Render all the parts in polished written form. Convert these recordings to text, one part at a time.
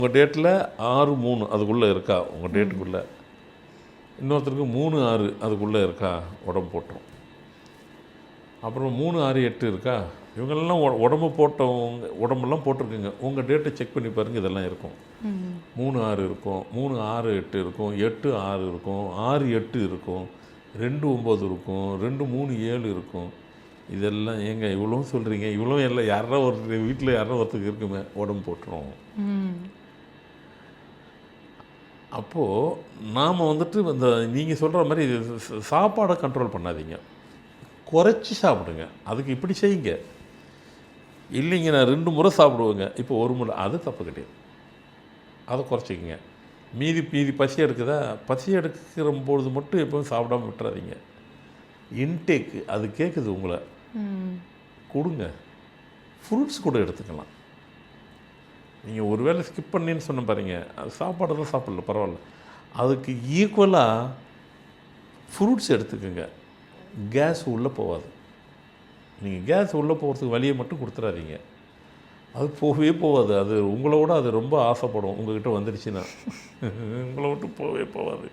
உங்கள் டேட்டில் 6-3 அதுக்குள்ளே இருக்கா உங்கள் டேட்டுக்குள்ளே, இன்னொருத்தருக்கு 3-6 அதுக்குள்ளே இருக்கா, உடம்பு போட்டுரும். அப்புறம் 3-6-8 இருக்கா, இவங்கெல்லாம் உடம்பு போட்டவங்க உடம்பெல்லாம் போட்டிருக்குங்க. உங்கள் டேட்டை செக் பண்ணி பாருங்கள், இதெல்லாம் இருக்கும். 3-6 இருக்கும், 3-6-8 இருக்கும், 8-6 இருக்கும், 6-8 இருக்கும், 2-9 இருக்கும், 2-3-7 இருக்கும். இதெல்லாம் ஏங்க இவ்வளோ சொல்கிறீங்க, இவ்வளோ இல்லை, யாரா ஒரு வீட்டில் யாரா ஒருத்தருக்கு இருக்குமே உடம்பு போட்டுரும். அப்போது நாம் வந்துட்டு இந்த நீங்கள் சொல்கிற மாதிரி சாப்பாடை கண்ட்ரோல் பண்ணாதீங்க, குறைச்சி சாப்பிடுங்க. அதுக்கு இப்படி செய்யுங்க. இல்லைங்க நான் 2 முறை சாப்பிடுவேங்க, இப்போ 1 முறை, அது தப்பு கிடையாது. அதை குறைச்சிக்கங்க. மீதி பசி எடுக்குதா, பசி எடுக்கிற பொழுது மட்டும் எப்போவும் சாப்பிடாமல் விட்டுறாதீங்க. இன்டேக்கு அது கேட்குது உங்களை, கொடுங்க. ஃப்ரூட்ஸ் கூட எடுத்துக்கலாம். நீங்கள் ஒரு வேளை ஸ்கிப் பண்ணின்னு சொன்ன பாருங்க, அது சாப்பாடு தான் சாப்பிடல பரவாயில்ல, அதுக்கு ஈக்குவலாக ஃப்ரூட்ஸ் எடுத்துக்கோங்க. கேஸ் உள்ளே போகாது. நீங்கள் கேஸ் உள்ளே போகிறதுக்கு வழியை மட்டும் கொடுத்துடாதீங்க, அது போகவே போகாது. அது உங்களோட அது ரொம்ப ஆசைப்படும் உங்கள்கிட்ட வந்துடுச்சுன்னா, உங்களை விட்டு போகவே போகாது.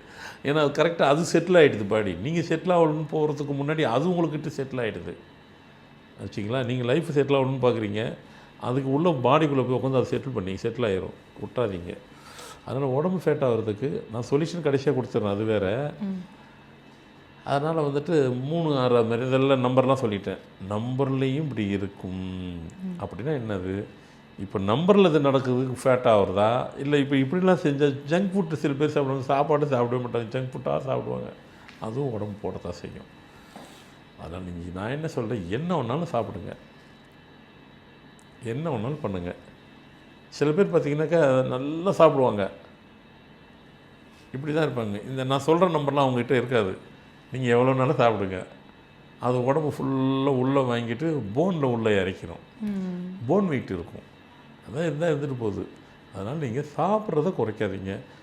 ஏன்னா அது கரெக்டாக அது செட்டில் ஆகிடுது பாடி. நீங்கள் செட்டில் ஆகணும்னு போகிறதுக்கு முன்னாடி அது உங்கள்கிட்ட செட்டில் ஆகிடுது வச்சிங்களா. நீங்கள் லைஃப் செட்டில் ஆகணும்னு பார்க்குறீங்க, அதுக்கு உள்ள பாடிக்குள்ளே போய் உட்காந்து அதை செட்டில் ஆகிரும். விட்டாதீங்க. அதனால் உடம்பு ஃபேட் ஆகிறதுக்கு நான் சொல்யூஷன் கடைசியாக கொடுத்துட்றேன், அது வேறு. அதனால் வந்துட்டு 3-6 அது மாதிரி இதெல்லாம் நம்பர்லாம் சொல்லிட்டேன். நம்பர்லேயும் இப்படி இருக்கும் அப்படின்னா என்னது, இப்போ நம்பரில் இது நடக்குதுக்கு ஃபேட் ஆகிறதா, இல்லை இப்போ இப்படிலாம் செஞ்சால் ஜங்க் ஃபுட்டு சில பேர் சாப்பிடுவாங்க, சாப்பாடு சாப்பிடவே மாட்டாங்க, ஜங்க் ஃபுட்டாக சாப்பிடுவாங்க, அதுவும் உடம்பு போடத்தான் செய்யும். அதனால் நீங்கள் நான் என்ன சொல்கிறேன், என்ன வேணாலும் சாப்பிடுங்க, என்ன வேணாலும் பண்ணுங்கள். சில பேர் பார்த்திங்கனாக்கா நல்லா சாப்பிடுவாங்க, இப்படி தான் இருப்பாங்க. இந்த நான் சொல்கிற நம்பர்லாம் அவங்ககிட்ட இருக்காது. நீங்கள் எவ்வளோ நாளும் சாப்பிடுங்க, அது உடம்பு ஃபுல்லாக உள்ளே வாங்கிட்டு போனில் உள்ளே இறக்கிறோம், போன் வெயிட் இருக்கும், அதான் இருந்தால் இருந்துட்டு போகுது. அதனால் நீங்கள் சாப்பிட்றத குறைக்காதீங்க.